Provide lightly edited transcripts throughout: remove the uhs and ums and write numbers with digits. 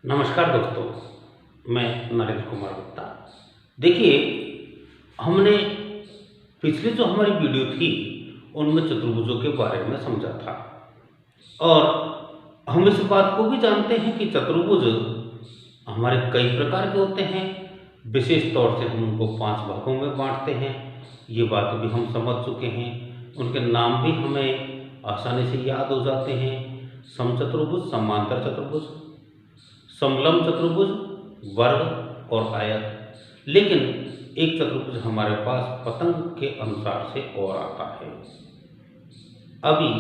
नमस्कार दोस्तों, मैं नरेंद्र कुमार गुप्ता। देखिए, हमने पिछली जो हमारी वीडियो थी, उनमें चतुर्भुजों के बारे में समझा था और हम इस बात को भी जानते हैं कि चतुर्भुज हमारे कई प्रकार के होते हैं। विशेष तौर से हम उनको 5 भागों में बांटते हैं, ये बात भी हम समझ चुके हैं। उनके नाम भी हमें आसानी से याद हो जाते हैं। समचतुर्भुज, समांतर चतुर्भुज, समलंब चतुर्भुज, वर्ग और आयत। लेकिन एक चतुर्भुज हमारे पास पतंग के अनुसार से और आता है। अभी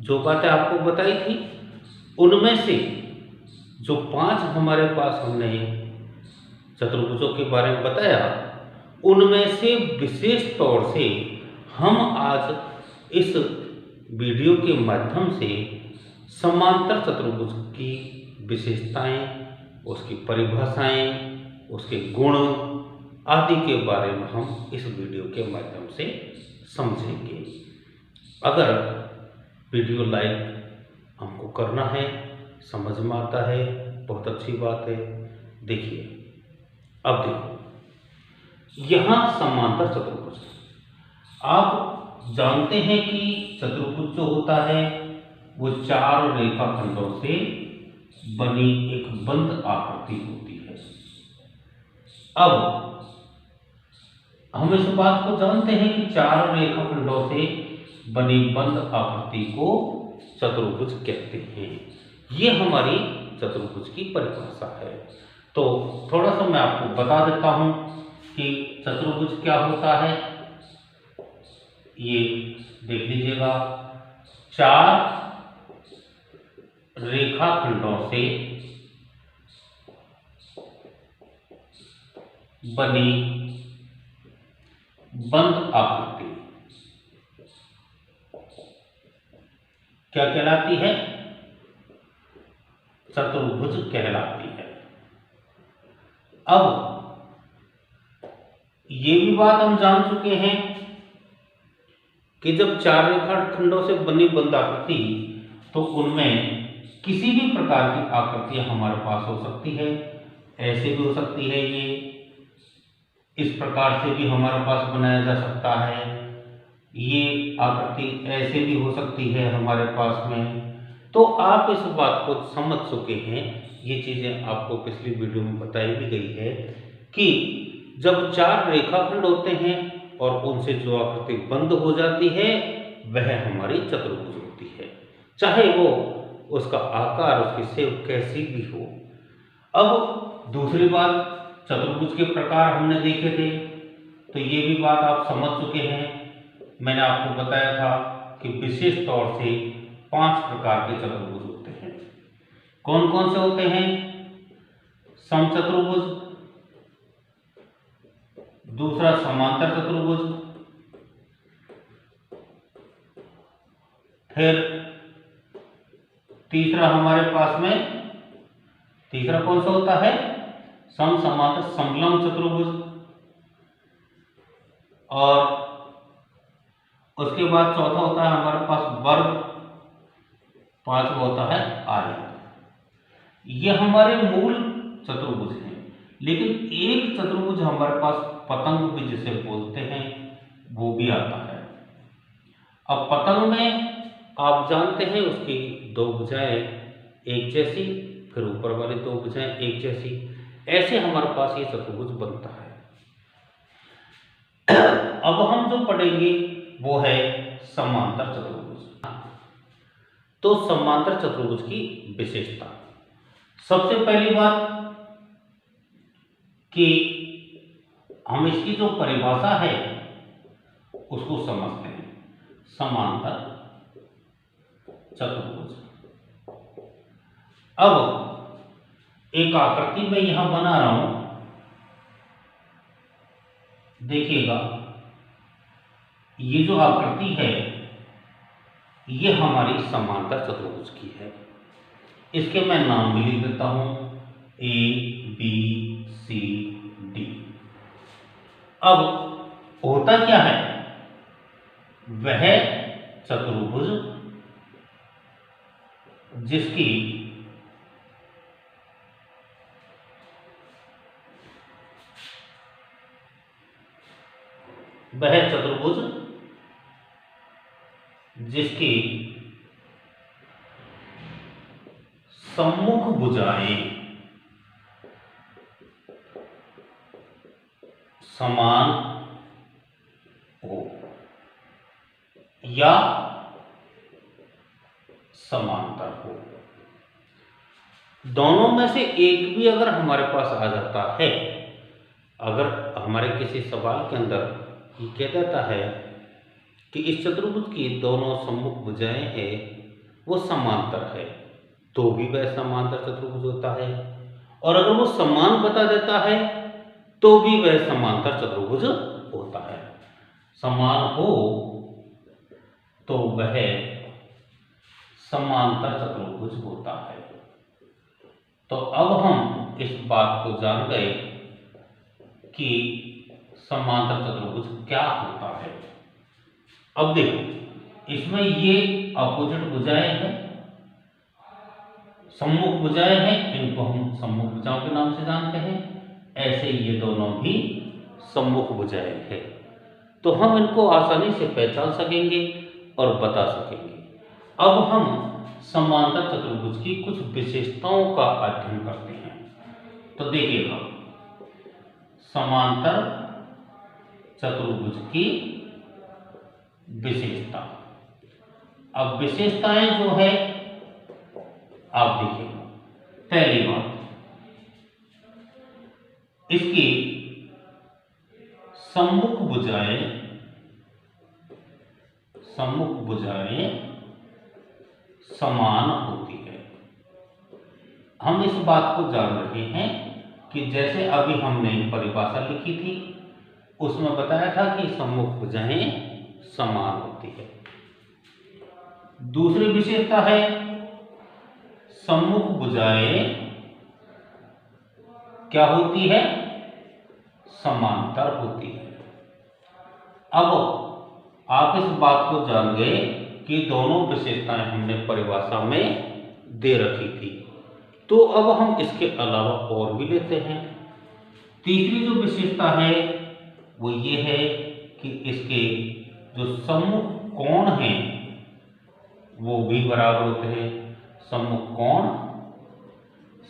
जो बातें आपको बताई थी, उनमें से जो 5 हमारे पास हमने चतुर्भुजों के बारे में बताया, उनमें से विशेष तौर से हम आज इस वीडियो के माध्यम से समांतर चतुर्भुज की विशेषताएं, उसकी परिभाषाएं, उसके गुण आदि के बारे में हम इस वीडियो के माध्यम से समझेंगे। अगर वीडियो लाइक हमको करना है, समझ में आता है, बहुत अच्छी बात है। देखिए, अब देखो, यहाँ समांतर चतुर्भुज, आप जानते हैं कि चतुर्भुज जो होता है वो 4 रेखाखंडों से बनी एक बंद आकृति होती है। अब हम इस बात को जानते हैं कि 4 रेखाखंडों से बनी बंद आकृति को चतुर्भुज कहते हैं। ये हमारी चतुर्भुज की परिभाषा है। तो थोड़ा सा मैं आपको बता देता हूं कि चतुर्भुज क्या होता है। ये देख लीजिएगा, 4 रेखाखंडों से बनी बंद आकृति क्या कहलाती है? चतुर्भुज कहलाती है। अब ये भी बात हम जान चुके हैं कि जब 4 रेखाखंडों से बनी बंद आकृति, तो उनमें किसी भी प्रकार की आकृतियां हमारे पास हो सकती है। ऐसे भी हो सकती है, ये इस प्रकार से भी हमारे पास बनाया जा सकता है। ये आकृति ऐसे भी हो सकती है हमारे पास में। तो आप इस बात को समझ चुके हैं, ये चीजें आपको पिछली वीडियो में बताई भी गई है कि जब 4 रेखाखंड होते हैं और उनसे जो आकृति बंद हो जाती है, वह हमारी चतुर्भुज होती है, चाहे वो उसका आकार, उसकी शेप कैसी भी हो। अब दूसरी बात, चतुर्भुज के प्रकार हमने देखे थे, तो ये भी बात आप समझ चुके हैं। मैंने आपको बताया था कि विशेष तौर से 5 प्रकार के चतुर्भुज होते हैं। कौन कौन से होते हैं? समचतुर्भुज, दूसरा समांतर चतुर्भुज, फिर तीसरा हमारे पास में, तीसरा कौन सा होता है? सम समांतर समलंब चतुर्भुज, और उसके बाद चौथा होता है हमारे पास वर्ग, 5वां होता है आयत। ये हमारे मूल चतुर्भुज हैं। लेकिन एक चतुर्भुज हमारे पास पतंग भी जिसे बोलते हैं, वो भी आता है। अब पतंग में आप जानते हैं उसकी 2 भुजाएं एक जैसी, फिर ऊपर वाली 2 भुजाएं एक जैसी, ऐसे हमारे पास ये चतुर्भुज बनता है। अब हम जो पढ़ेंगे वो है समांतर चतुर्भुज। तो समांतर चतुर्भुज की विशेषता, सबसे पहली बात कि हम इसकी जो परिभाषा है उसको समझते हैं। समांतर चतुर्भुज, अब एक आकृति में यहां बना रहा हूं, देखिएगा, ये जो आकृति है ये हमारी समांतर चतुर्भुज की है। इसके मैं नाम भी लिख देता हूं, A B C D। अब होता क्या है, वह चतुर्भुज जिसकी वह चतुर्भुज जिसकी सम्मुख भुजाएं समान हो या समांतर हो। दोनों में से एक भी अगर हमारे पास आ जाता है, अगर हमारे किसी सवाल के अंदर ये कह देता है कि इस चतुर्भुज की दोनों सम्मुख भुजाएं हैं वो समांतर है, तो भी वह समांतर चतुर्भुज होता है। और अगर वो समान बता देता है तो भी वह समांतर चतुर्भुज होता है। समान हो तो वह समांतर चतुर्भुज होता है। तो अब हम इस बात को जान गए कि समांतर चतुर्भुज क्या होता है। अब देखो, इसमें ये अपोजिट भुजाएं हैं, सम्मुख भुजाएं हैं, इनको हम सम्मुख भुजाओं के नाम से जानते हैं। ऐसे ये दोनों भी सम्मुख भुजाएं हैं, तो हम इनको आसानी से पहचान सकेंगे और बता सकेंगे। अब हम समांतर चतुर्भुज की कुछ विशेषताओं का अध्ययन करते हैं। तो देखिएगा, समांतर चतुर्भुज की विशेषता। अब विशेषताएं जो है आप देखिएगा, पहली बात, इसकी सम्मुख भुजाएं समान होती है। हम इस बात को जान रहे हैं कि जैसे अभी हमने परिभाषा लिखी थी उसमें बताया था कि सम्मुख भुजाएं समान होती है। दूसरी विशेषता है सम्मुख भुजाएं क्या होती है? समांतर होती है। अब आप इस बात को जान गए कि दोनों विशेषताएं हमने परिभाषा में दे रखी थी, तो अब हम इसके अलावा और भी लेते हैं। तीसरी जो विशेषता है वो ये है कि इसके जो सम्मुख कोण हैं वो भी बराबर होते हैं, सम्मुख कोण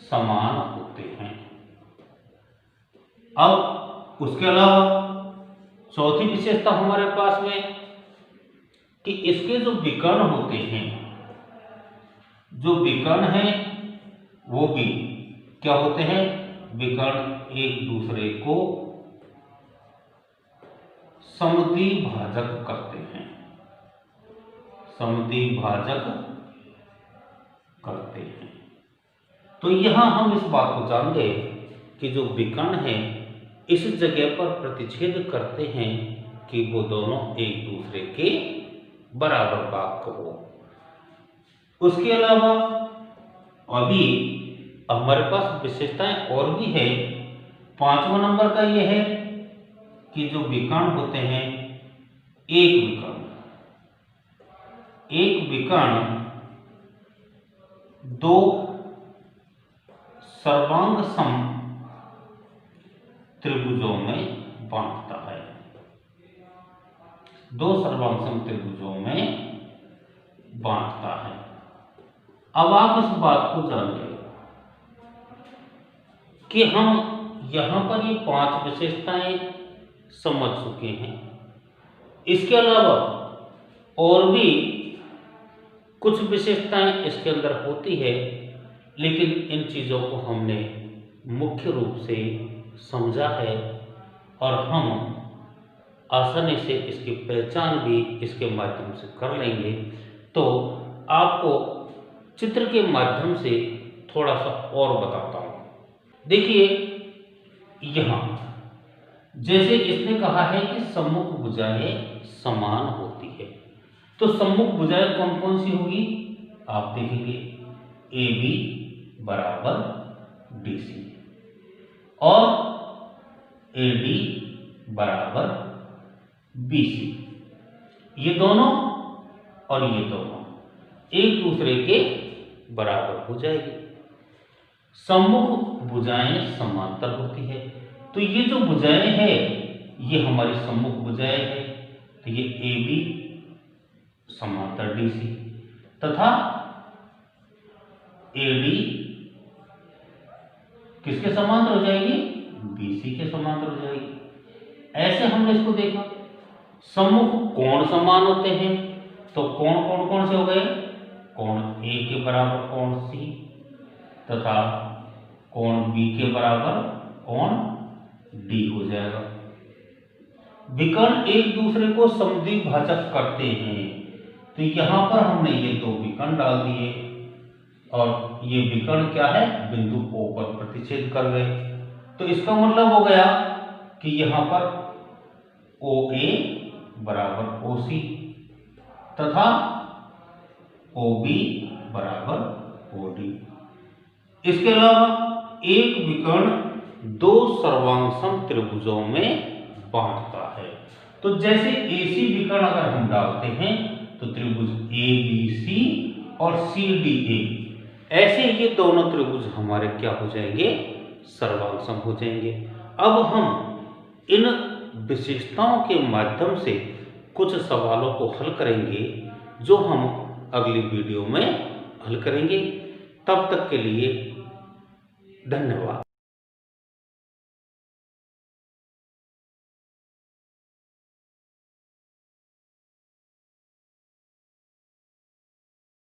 समान होते हैं। अब उसके अलावा चौथी विशेषता हमारे पास में कि इसके जो विकर्ण होते हैं, जो विकर्ण हैं वो भी क्या होते हैं? विकर्ण एक दूसरे को समद्विभाजक करते हैं, समद्विभाजक करते हैं। तो यहां हम इस बात को जान गए कि जो विकर्ण है इस जगह पर प्रतिच्छेद करते हैं कि वो दोनों एक दूसरे के बराबर भाग को हो। उसके अलावा अभी हमारे पास विशेषताएं और भी है। 5वां नंबर का यह है कि जो विकर्ण होते हैं, एक विकर्ण दो सर्वांग सम त्रिभुजों में बांटता है, दो सर्वांग सम त्रिभुजों में बांटता है। अब आप इस बात को जान गए कि हम यहां पर ये 5 विशेषताएं समझ चुके हैं। इसके अलावा और भी कुछ विशेषताएं इसके अंदर होती है, लेकिन इन चीज़ों को हमने मुख्य रूप से समझा है और हम आसानी से इसकी पहचान भी इसके माध्यम से कर लेंगे। तो आपको चित्र के माध्यम से थोड़ा सा और बताता हूँ। देखिए, यहाँ जैसे इसने कहा है कि सम्मुख भुजाएं समान होती है, तो सम्मुख भुजाएं कौन कौन सी होगी आप देखेंगे। AB बराबर DC और AD बराबर BC। ये दोनों और ये दोनों एक दूसरे के बराबर हो जाएगी। सम्मुख भुजाएं समांतर होती है, तो ये जो भुजाएं हैं ये हमारी सम्मुख भुजाएं है, तो ये ए बी समांतर डी सी तथा ए डी किसके समांतर हो जाएगी, बी सी के समांतर हो जाएगी। ऐसे हमने इसको देखा। सम्मुख कोण समान होते हैं, तो कोण कौन कौन से हो गए, कोण ए के बराबर कोण सी तथा कोण बी के बराबर कोण डी हो जाएगा। विकर्ण एक दूसरे को समद्विभाजक करते हैं, तो यहां पर हमने ये दो विकर्ण डाल दिए और ये विकर्ण क्या है, बिंदु O पर प्रतिच्छेद कर गए। तो इसका मतलब हो गया कि यहां पर OA बराबर OC तथा OB बराबर OD। इसके अलावा एक विकर्ण दो सर्वांगसम त्रिभुजों में बांटता है। तो जैसे AC विकर्ण अगर हम डालते हैं तो त्रिभुज ABC और CDA, ऐसे ये दोनों त्रिभुज हमारे क्या हो जाएंगे, सर्वांगसम हो जाएंगे। अब हम इन विशेषताओं के माध्यम से कुछ सवालों को हल करेंगे, जो हम अगली वीडियो में हल करेंगे। तब तक के लिए धन्यवाद।